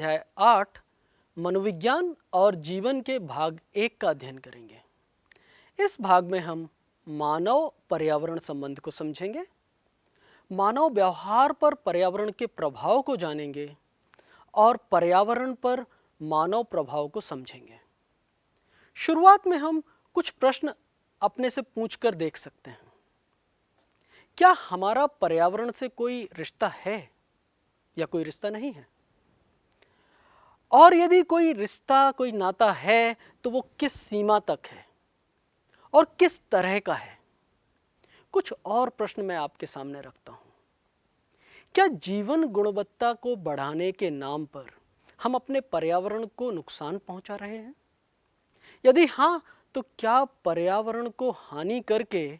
अध्याय 8 मनोविज्ञान और जीवन के भाग 1 का अध्ययन करेंगे। इस भाग में हम मानव पर्यावरण संबंध को समझेंगे, मानव व्यवहार पर पर्यावरण के प्रभाव को जानेंगे और पर्यावरण पर मानव प्रभाव को समझेंगे। शुरुआत में हम कुछ प्रश्न अपने से पूछकर देख सकते हैं। क्या हमारा पर्यावरण से कोई रिश्ता है या कोई रिश्ता नहीं है? और यदि कोई रिश्ता, कोई नाता है तो वो किस सीमा तक है और किस तरह का है? कुछ और प्रश्न मैं आपके सामने रखता हूं। क्या जीवन गुणवत्ता को बढ़ाने के नाम पर हम अपने पर्यावरण को नुकसान पहुंचा रहे हैं? यदि हाँ, तो क्या पर्यावरण को हानि करके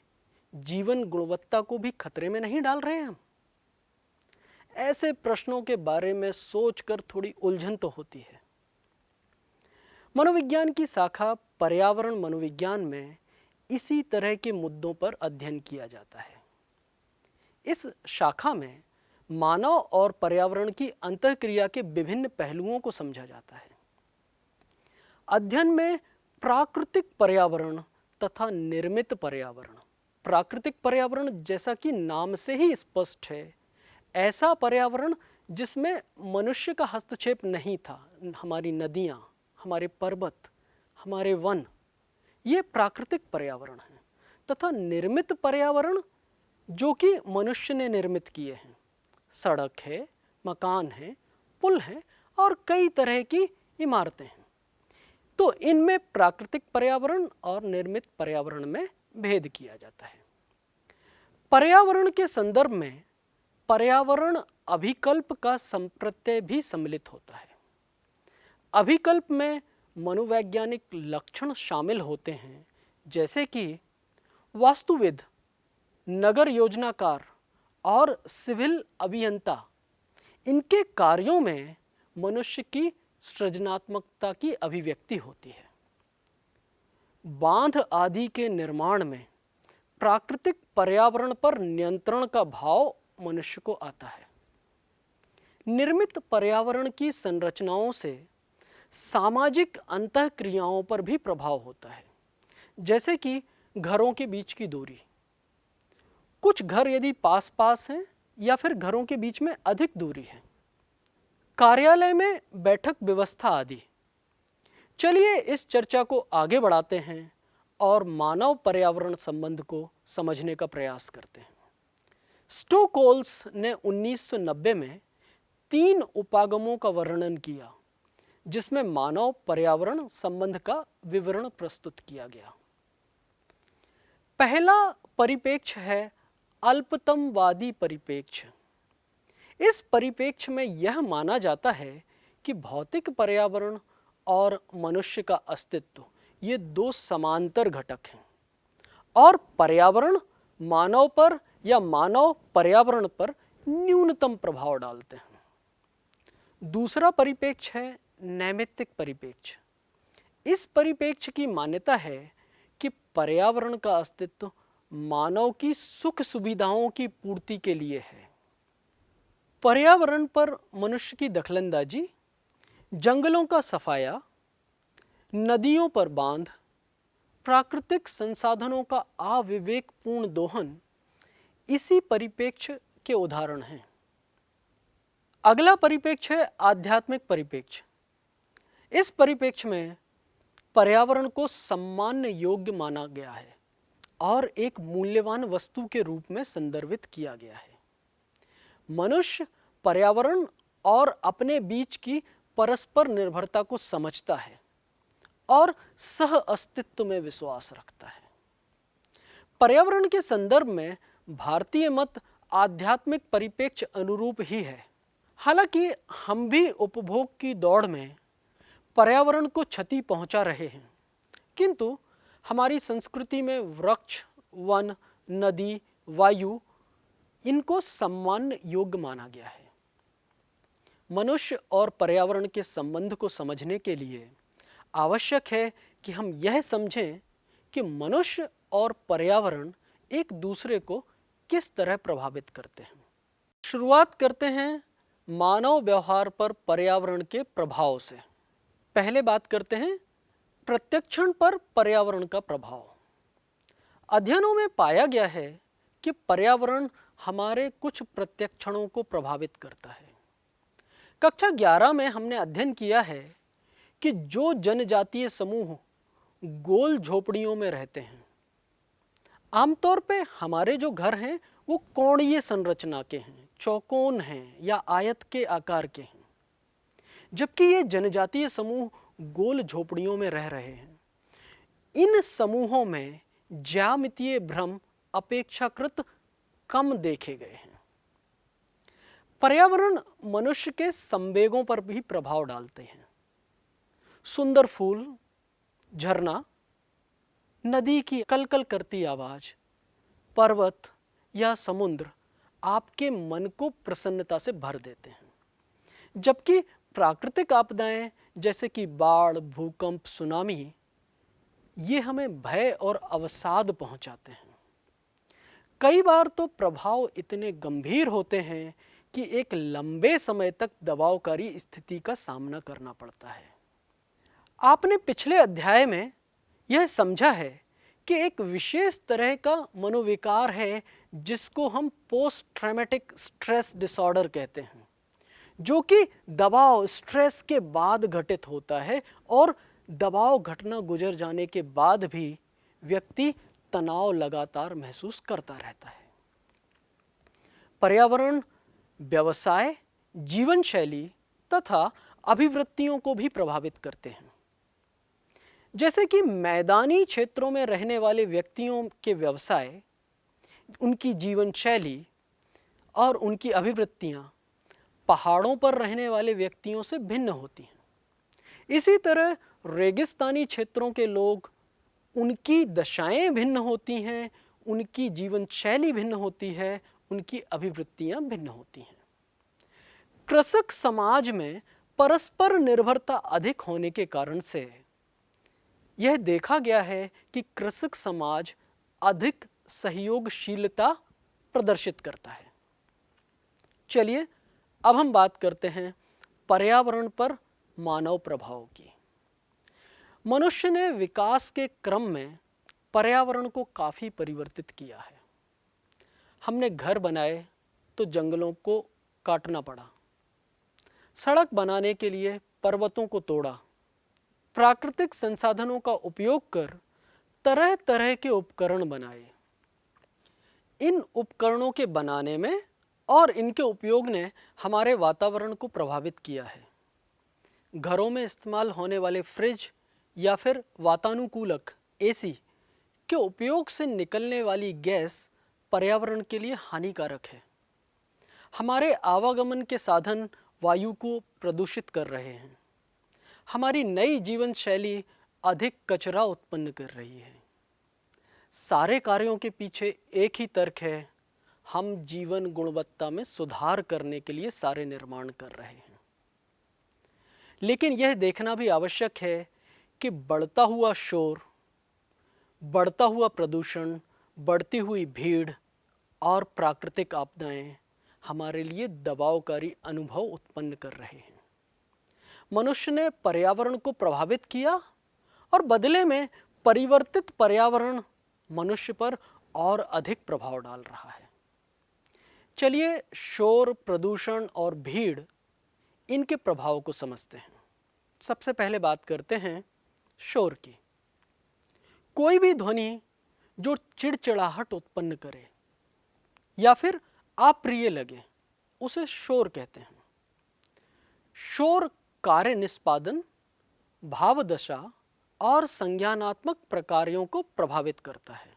जीवन गुणवत्ता को भी खतरे में नहीं डाल रहे हैं हम? ऐसे प्रश्नों के बारे में सोचकर थोड़ी उलझन तो होती है। मनोविज्ञान की शाखा पर्यावरण मनोविज्ञान में इसी तरह के मुद्दों पर अध्ययन किया जाता है। इस शाखा में मानव और पर्यावरण की अंतःक्रिया के विभिन्न पहलुओं को समझा जाता है। अध्ययन में प्राकृतिक पर्यावरण तथा निर्मित पर्यावरण, प्राकृतिक पर्यावरण जैसा कि नाम से ही स्पष्ट है, ऐसा पर्यावरण जिसमें मनुष्य का हस्तक्षेप नहीं था। हमारी नदियाँ, हमारे पर्वत, हमारे वन, ये प्राकृतिक पर्यावरण हैं। तथा निर्मित पर्यावरण जो कि मनुष्य ने निर्मित किए हैं, सड़क है, मकान है, पुल हैं और कई तरह की इमारतें हैं। तो इनमें प्राकृतिक पर्यावरण और निर्मित पर्यावरण में भेद किया जाता है। पर्यावरण के संदर्भ में पर्यावरण अभिकल्प का संप्रत्यय भी सम्मिलित होता है। अभिकल्प में मनोवैज्ञानिक लक्षण शामिल होते हैं, जैसे कि वास्तुविद, नगर योजनाकार और सिविल अभियंता। इनके कार्यों में मनुष्य की सृजनात्मकता की अभिव्यक्ति होती है। बांध आदि के निर्माण में प्राकृतिक पर्यावरण पर नियंत्रण का भाव मनुष्य को आता है। निर्मित पर्यावरण की संरचनाओं से सामाजिक अंतःक्रियाओं पर भी प्रभाव होता है, जैसे कि घरों के बीच की दूरी। कुछ घर यदि पास पास हैं या फिर घरों के बीच में अधिक दूरी है, कार्यालय में बैठक व्यवस्था आदि। चलिए इस चर्चा को आगे बढ़ाते हैं और मानव पर्यावरण संबंध को समझने का प्रयास करते हैं। स्टोकोल्स ने 1990 में 3 उपागमों का वर्णन किया, जिसमें मानव पर्यावरण संबंध का विवरण प्रस्तुत किया गया। पहला परिप्रेक्ष्य है अल्पतमवादी परिप्रेक्ष्य। इस परिप्रेक्ष्य में यह माना जाता है कि भौतिक पर्यावरण और मनुष्य का अस्तित्व ये 2 समांतर घटक हैं और पर्यावरण मानव पर या मानव पर्यावरण पर न्यूनतम प्रभाव डालते हैं। दूसरा परिप्रेक्ष्य है नैमित्तिक परिप्रेक्ष्य। इस परिप्रेक्ष्य की मान्यता है कि पर्यावरण का अस्तित्व मानव की सुख सुविधाओं की पूर्ति के लिए है। पर्यावरण पर मनुष्य की दखलंदाजी, जंगलों का सफाया, नदियों पर बांध, प्राकृतिक संसाधनों का अविवेकपूर्ण दोहन इसी परिप्रेक्ष्य के उदाहरण हैं। अगला परिप्रेक्ष्य है आध्यात्मिक परिप्रेक्ष्य। इस परिप्रेक्ष्य में पर्यावरण को सम्मान योग्य माना गया है और एक मूल्यवान वस्तु के रूप में संदर्भित किया गया है। मनुष्य पर्यावरण और अपने बीच की परस्पर निर्भरता को समझता है और सह अस्तित्व में विश्वास रखता है। पर्यावरण के संदर्भ में भारतीय मत आध्यात्मिक परिप्रेक्ष्य अनुरूप ही है। हालांकि हम भी उपभोग की दौड़ में पर्यावरण को क्षति पहुंचा रहे हैं, किंतु हमारी संस्कृति में वृक्ष, वन, नदी, वायु इनको सम्मान योग्य माना गया है। मनुष्य और पर्यावरण के संबंध को समझने के लिए आवश्यक है कि हम यह समझें कि मनुष्य और पर्यावरण एक दूसरे को किस तरह प्रभावित करते हैं। शुरुआत करते हैं मानव व्यवहार पर पर्यावरण के प्रभाव से। पहले बात करते हैं प्रत्यक्षण पर पर्यावरण का प्रभाव। अध्ययनों में पाया गया है कि पर्यावरण हमारे कुछ प्रत्यक्षणों को प्रभावित करता है। कक्षा 11 में हमने अध्ययन किया है कि जो जनजातीय समूह गोल झोपड़ियों में रहते हैं, आमतौर पे हमारे जो घर हैं वो कोणीय संरचना के हैं, चौकोन हैं या आयत के आकार के हैं, जबकि ये जनजातीय समूह गोल झोपड़ियों में रह रहे हैं। इन समूहों में ज्यामितीय भ्रम अपेक्षाकृत कम देखे गए हैं। पर्यावरण मनुष्य के संवेगों पर भी प्रभाव डालते हैं। सुंदर फूल, झरना, नदी की कलकल करती आवाज, पर्वत या समुद्र आपके मन को प्रसन्नता से भर देते हैं, जबकि प्राकृतिक आपदाएं जैसे कि बाढ़, भूकंप, सुनामी ये हमें भय और अवसाद पहुंचाते हैं। कई बार तो प्रभाव इतने गंभीर होते हैं कि एक लंबे समय तक दबावकारी स्थिति का सामना करना पड़ता है। आपने पिछले अध्याय में यह समझा है कि एक विशेष तरह का मनोविकार है जिसको हम पोस्ट ट्रॉमेटिक स्ट्रेस डिसऑर्डर कहते हैं, जो कि दबाव, स्ट्रेस के बाद घटित होता है और दबाव घटना गुजर जाने के बाद भी व्यक्ति तनाव लगातार महसूस करता रहता है। पर्यावरण व्यवसाय, जीवन शैली तथा अभिवृत्तियों को भी प्रभावित करते हैं। जैसे कि मैदानी क्षेत्रों में रहने वाले व्यक्तियों के व्यवसाय, उनकी जीवन शैली और उनकी अभिवृत्तियां पहाड़ों पर रहने वाले व्यक्तियों से भिन्न होती हैं। इसी तरह रेगिस्तानी क्षेत्रों के लोग, उनकी दशाएं भिन्न होती हैं, उनकी जीवन शैली भिन्न होती है, उनकी अभिवृत्तियां भिन्न होती हैं। कृषक समाज में परस्पर निर्भरता अधिक होने के कारण से यह देखा गया है कि कृषक समाज अधिक सहयोगशीलता प्रदर्शित करता है। चलिए अब हम बात करते हैं पर्यावरण पर मानव प्रभाव की। मनुष्य ने विकास के क्रम में पर्यावरण को काफ़ी परिवर्तित किया है। हमने घर बनाए तो जंगलों को काटना पड़ा, सड़क बनाने के लिए पर्वतों को तोड़ा, प्राकृतिक संसाधनों का उपयोग कर तरह तरह के उपकरण बनाए। इन उपकरणों के बनाने में और इनके उपयोग ने हमारे वातावरण को प्रभावित किया है। घरों में इस्तेमाल होने वाले फ्रिज या फिर वातानुकूलक एसी के उपयोग से निकलने वाली गैस पर्यावरण के लिए हानिकारक है। हमारे आवागमन के साधन वायु को प्रदूषित कर रहे हैं। हमारी नई जीवन शैली अधिक कचरा उत्पन्न कर रही है। सारे कार्यों के पीछे एक ही तर्क है, हम जीवन गुणवत्ता में सुधार करने के लिए सारे निर्माण कर रहे हैं। लेकिन यह देखना भी आवश्यक है कि बढ़ता हुआ शोर, बढ़ता हुआ प्रदूषण, बढ़ती हुई भीड़ और प्राकृतिक आपदाएं हमारे लिए दबावकारी अनुभव उत्पन्न कर रहे हैं। मनुष्य ने पर्यावरण को प्रभावित किया और बदले में परिवर्तित पर्यावरण मनुष्य पर और अधिक प्रभाव डाल रहा है। चलिए शोर, प्रदूषण और भीड़, इनके प्रभाव को समझते हैं। सबसे पहले बात करते हैं शोर की। कोई भी ध्वनि जो चिड़चिड़ाहट उत्पन्न करे या फिर अप्रिय लगे, उसे शोर कहते हैं। शोर कार्य निष्पादन, भावदशा और संज्ञानात्मक प्रकारों को प्रभावित करता है।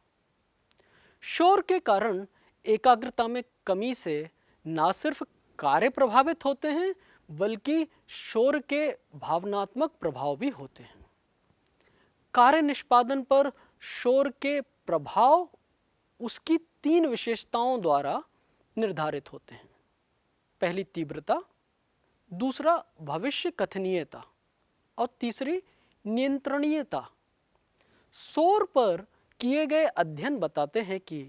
शोर के कारण एकाग्रता में कमी से न सिर्फ कार्य प्रभावित होते हैं, बल्कि शोर के भावनात्मक प्रभाव भी होते हैं। कार्य निष्पादन पर शोर के प्रभाव उसकी 3 विशेषताओं द्वारा निर्धारित होते हैं। पहली तीव्रता, दूसरा भविष्य कथनीयता और तीसरी नियंत्रणीयता। शोर पर किए गए अध्ययन बताते हैं कि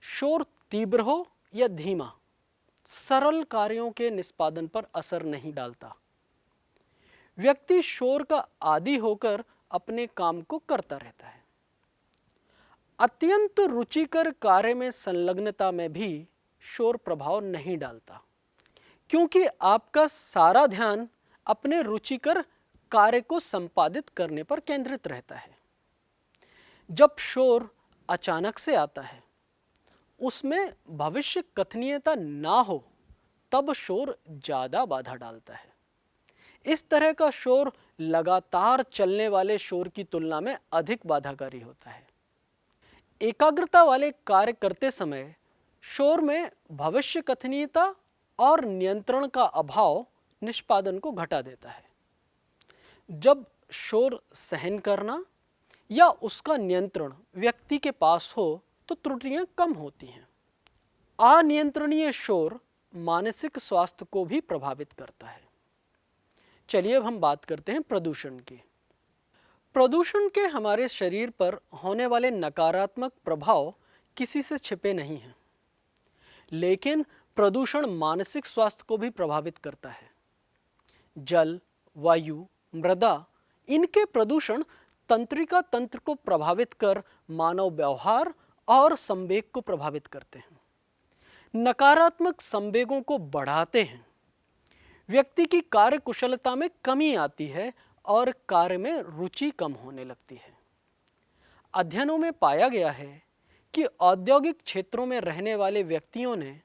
शोर तीव्र हो या धीमा, सरल कार्यों के निष्पादन पर असर नहीं डालता। व्यक्ति शोर का आदी होकर अपने काम को करता रहता है। अत्यंत रुचिकर कार्य में संलग्नता में भी शोर प्रभाव नहीं डालता, क्योंकि आपका सारा ध्यान अपने रुचिकर कार्य को संपादित करने पर केंद्रित रहता है। जब शोर अचानक से आता है, उसमें भविष्य कथनीयता ना हो, तब शोर ज्यादा बाधा डालता है। इस तरह का शोर लगातार चलने वाले शोर की तुलना में अधिक बाधाकारी होता है। एकाग्रता वाले कार्य करते समय शोर में भविष्य कथनीयता और नियंत्रण का अभाव निष्पादन को घटा देता है। जब शोर सहन करना या उसका नियंत्रण व्यक्ति के पास हो तो त्रुटियां कम होती हैं। अनियंत्रणीय शोर मानसिक स्वास्थ्य को भी प्रभावित करता है। चलिए अब हम बात करते हैं प्रदूषण की। प्रदूषण के हमारे शरीर पर होने वाले नकारात्मक प्रभाव किसी से छिपे नहीं हैं, लेकिन प्रदूषण मानसिक स्वास्थ्य को भी प्रभावित करता है। जल, वायु, मृदा, इनके प्रदूषण तंत्रिका तंत्र को प्रभावित कर मानव व्यवहार और संवेग को प्रभावित करते हैं। नकारात्मक संवेगों को बढ़ाते हैं। व्यक्ति की कार्य कुशलता में कमी आती है और कार्य में रुचि कम होने लगती है। अध्ययनों में पाया गया है कि औद्योगिक क्षेत्रों में रहने वाले व्यक्तियों ने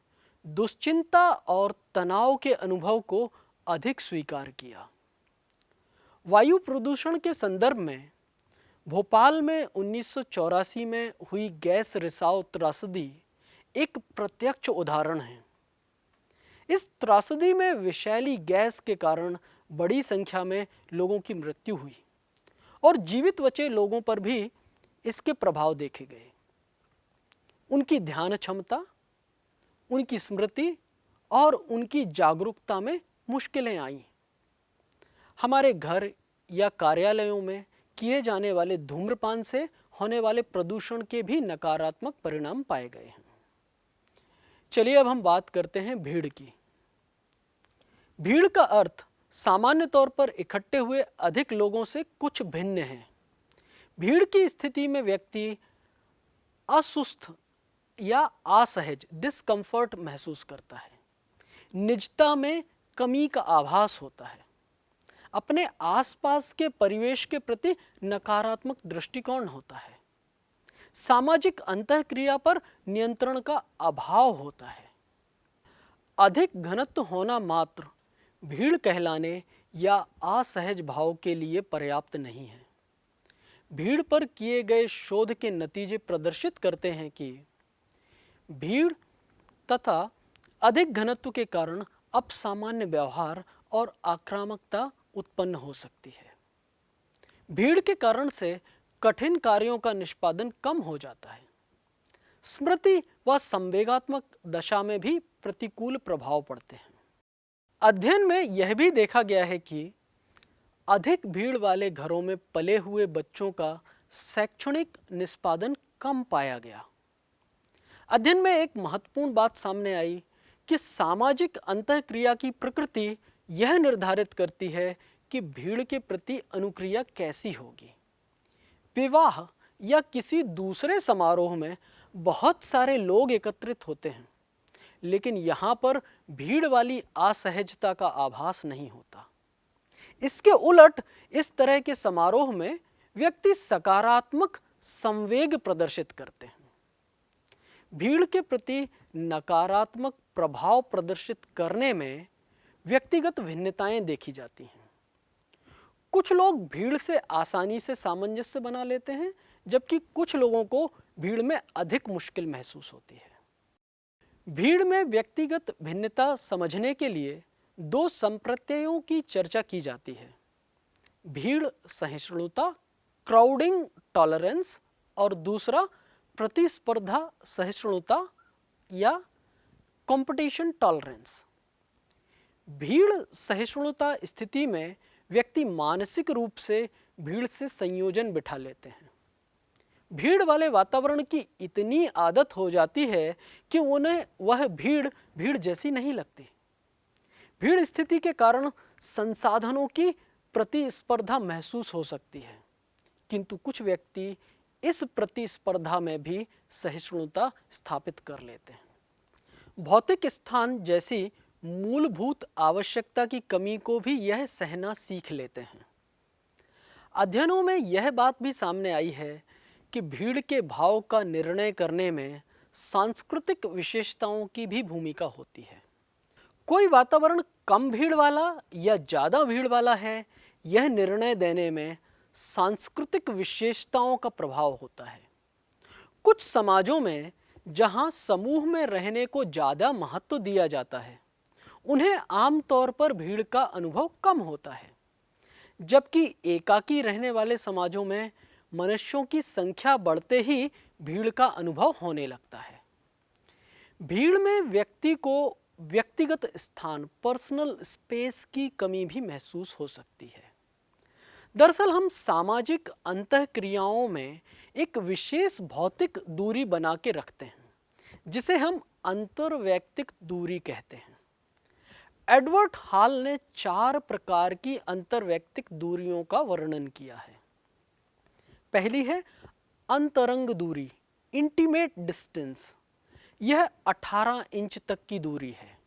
दुश्चिंता और तनाव के अनुभव को अधिक स्वीकार किया। वायु प्रदूषण के संदर्भ में भोपाल में 1984 में हुई गैस रिसाव त्रासदी एक प्रत्यक्ष उदाहरण है। इस त्रासदी में विषैली गैस के कारण बड़ी संख्या में लोगों की मृत्यु हुई और जीवित बचे लोगों पर भी इसके प्रभाव देखे गए। उनकी ध्यान क्षमता, उनकी स्मृति और उनकी जागरूकता में मुश्किलें आईं। हमारे घर या कार्यालयों में किए जाने वाले धूम्रपान से होने वाले प्रदूषण के भी नकारात्मक परिणाम पाए गए हैं। चलिए अब हम बात करते हैं भीड़ की। भीड़ का अर्थ सामान्य तौर पर इकट्ठे हुए अधिक लोगों से कुछ भिन्न है। भीड़ की स्थिति में व्यक्ति असुस्थ या असहज डिस्कंफर्ट महसूस करता है। निजता में कमी का आभास होता है। अपने आसपास के परिवेश के प्रति नकारात्मक दृष्टिकोण होता है। सामाजिक अंतःक्रिया पर नियंत्रण का अभाव होता है। अधिक घनत्व होना मात्र भीड़ कहलाने या असहज भाव के लिए पर्याप्त नहीं है। भीड़ पर किए गए शोध के नतीजे प्रदर्शित करते हैं कि भीड़ तथा अधिक घनत्व के कारण अपसामान्य व्यवहार और आक्रामकता उत्पन्न हो सकती है। भीड़ के कारण से कठिन कार्यों का निष्पादन कम हो जाता है। स्मृति व संवेगात्मक दशा में भी प्रतिकूल प्रभाव पड़ते हैं। अध्ययन में यह भी देखा गया है कि अधिक भीड़ वाले घरों में पले हुए बच्चों का शैक्षणिक निष्पादन कम पाया गया। अध्ययन में एक महत्वपूर्ण बात सामने आई कि सामाजिक अंतःक्रिया की प्रकृति यह निर्धारित करती है कि भीड़ के प्रति अनुक्रिया कैसी होगी। विवाह या किसी दूसरे समारोह में बहुत सारे लोग एकत्रित होते हैं, लेकिन यहाँ पर भीड़ वाली असहजता का आभास नहीं होता। इसके उलट इस तरह के समारोह में व्यक्ति सकारात्मक संवेग प्रदर्शित करते हैं। भीड़ के प्रति नकारात्मक प्रभाव प्रदर्शित करने में व्यक्तिगत भिन्नताएं देखी जाती हैं। कुछ लोग भीड़ से आसानी से सामंजस्य बना लेते हैं, जबकि कुछ लोगों को भीड़ में अधिक मुश्किल महसूस होती है। भीड़ में व्यक्तिगत भिन्नता समझने के लिए दो संप्रत्ययों की चर्चा की जाती है: भीड़ सहिष्णुता, क्राउडिंग टॉलरेंस, और दूसरा प्रतिस्पर्धा सहिष्णुता या कंपटीशन टॉलरेंस। भीड़ सहिष्णुता स्थिति में व्यक्ति मानसिक रूप से भीड़ से संयोजन बिठा लेते हैं। भीड़ वाले वातावरण की इतनी आदत हो जाती है कि उन्हें वह भीड़ भीड़ जैसी नहीं लगती। भीड़ स्थिति के कारण संसाधनों की प्रतिस्पर्धा महसूस हो सकती है, किंतु कुछ व्यक्ति इस प्रतिस्पर्धा में भी सहिष्णुता स्थापित कर लेते हैं। भौतिक स्थान जैसी मूलभूत आवश्यकता की कमी को भी यह सहना सीख लेते हैं। अध्ययनों में यह बात भी सामने आई है कि भीड़ के भाव का निर्णय करने में सांस्कृतिक विशेषताओं की भी भूमिका होती है। कोई वातावरण कम भीड़ वाला या ज़्यादा भीड़ वाला है, यह निर्णय देने में सांस्कृतिक विशेषताओं का प्रभाव होता है। कुछ समाजों में जहां समूह में रहने को ज़्यादा महत्व दिया जाता है, उन्हें आमतौर पर भीड़ का अनुभव कम होता है, जबकि एकाकी रहने वाले समाजों में मनुष्यों की संख्या बढ़ते ही भीड़ का अनुभव होने लगता है। भीड़ में व्यक्ति को व्यक्तिगत स्थान, पर्सनल स्पेस की कमी भी महसूस हो सकती है। दरअसल हम सामाजिक अंतःक्रियाओं में एक विशेष भौतिक दूरी बना के रखते हैं, जिसे हम अंतर्वैयक्तिक दूरी कहते हैं। एडवर्ड हॉल ने 4 प्रकार की अंतर्वैयक्तिक दूरियों का वर्णन किया है। पहली है अंतरंग दूरी, इंटीमेट डिस्टेंस। यह 18 इंच तक की दूरी है।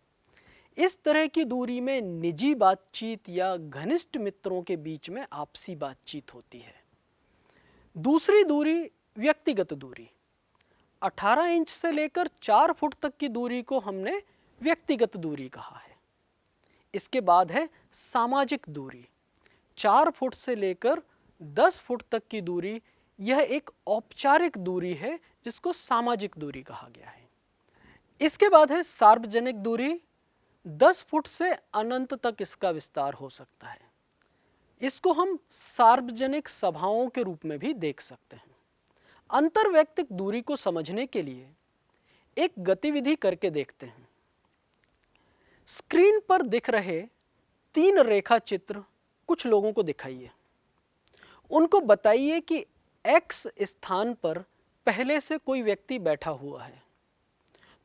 इस तरह की दूरी में निजी बातचीत या घनिष्ठ मित्रों के बीच में आपसी बातचीत होती है। दूसरी दूरी व्यक्तिगत दूरी, 18 इंच से लेकर 4 फुट तक की दूरी को हमने व्यक्तिगत दूरी कहा है। इसके बाद है सामाजिक दूरी, 4 फुट से लेकर 10 फुट तक की दूरी। यह एक औपचारिक दूरी है जिसको सामाजिक दूरी कहा गया है। इसके बाद है सार्वजनिक दूरी, 10 फुट से अनंत तक इसका विस्तार हो सकता है। इसको हम सार्वजनिक सभाओं के रूप में भी देख सकते हैं। अंतर्वैयक्तिक दूरी को समझने के लिए एक गतिविधि करके देखते हैं। स्क्रीन पर दिख रहे 3 रेखा चित्र कुछ लोगों को दिखाइए। उनको बताइए कि X स्थान पर पहले से कोई व्यक्ति बैठा हुआ है,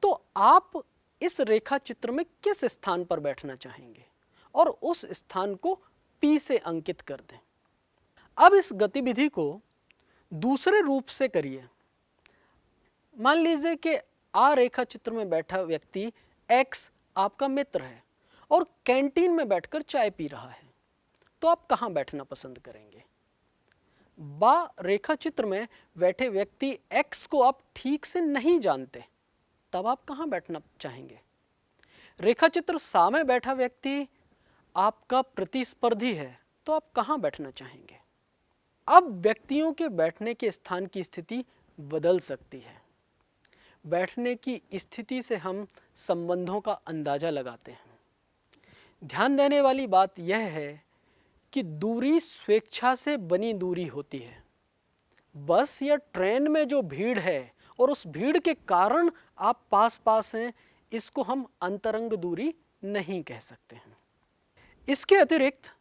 तो आप इस रेखा चित्र में किस स्थान पर बैठना चाहेंगे और उस स्थान को P से अंकित कर दें। अब इस गतिविधि को दूसरे रूप से करिए। मान लीजिए कि आ रेखा चित्र में बैठा व्यक्ति X आपका मित्र है और कैंटीन में बैठकर चाय पी रहा है, तो आप कहाँ बैठना पसंद करेंगे? बा रेखा चित्र में बैठे व्यक्ति X को आप ठीक से नहीं जानते, तब आप कहाँ बैठना चाहेंगे? रेखा चित्र सा में बैठा व्यक्ति आपका प्रतिस्पर्धी है, तो आप कहाँ बैठना चाहेंगे? अब व्यक्तियों के बैठने के स्थान की स्थिति बदल सकती है। बैठने की स्थिति से हम संबंधों का अंदाजा लगाते हैं। ध्यान देने वाली बात यह है कि दूरी स्वेच्छा से बनी दूरी होती है। बस या ट्रेन में जो भीड़ है और उस भीड़ के कारण आप पास पास हैं, इसको हम अंतरंग दूरी नहीं कह सकते हैं। इसके अतिरिक्त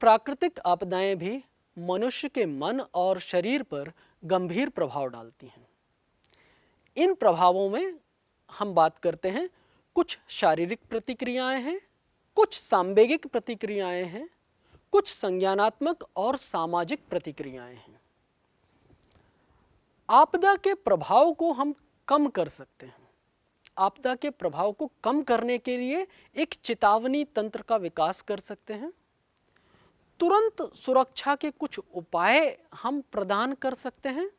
प्राकृतिक आपदाएं भी मनुष्य के मन और शरीर पर गंभीर प्रभाव डालती हैं। इन प्रभावों में हम बात करते हैं, कुछ शारीरिक प्रतिक्रियाएं हैं, कुछ सांवेगिक प्रतिक्रियाएं हैं, कुछ संज्ञानात्मक और सामाजिक प्रतिक्रियाएं हैं। आपदा के प्रभाव को हम कम कर सकते हैं। आपदा के प्रभाव को कम करने के लिए एक चेतावनी तंत्र का विकास कर सकते हैं। तुरंत सुरक्षा के कुछ उपाय हम प्रदान कर सकते हैं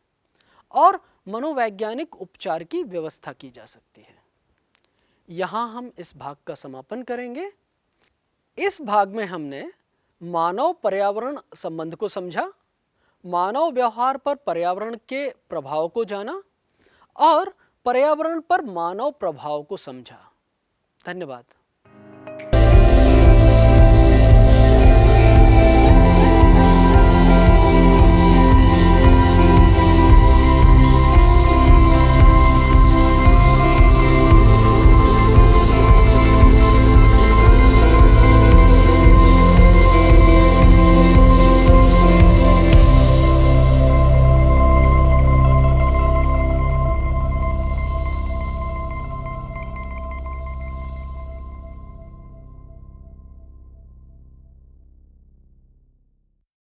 और मनोवैज्ञानिक उपचार की व्यवस्था की जा सकती है। यहाँ हम इस भाग का समापन करेंगे। इस भाग में हमने मानव पर्यावरण संबंध को समझा, मानव व्यवहार पर पर्यावरण के प्रभाव को जाना और पर्यावरण पर मानव प्रभाव को समझा। धन्यवाद।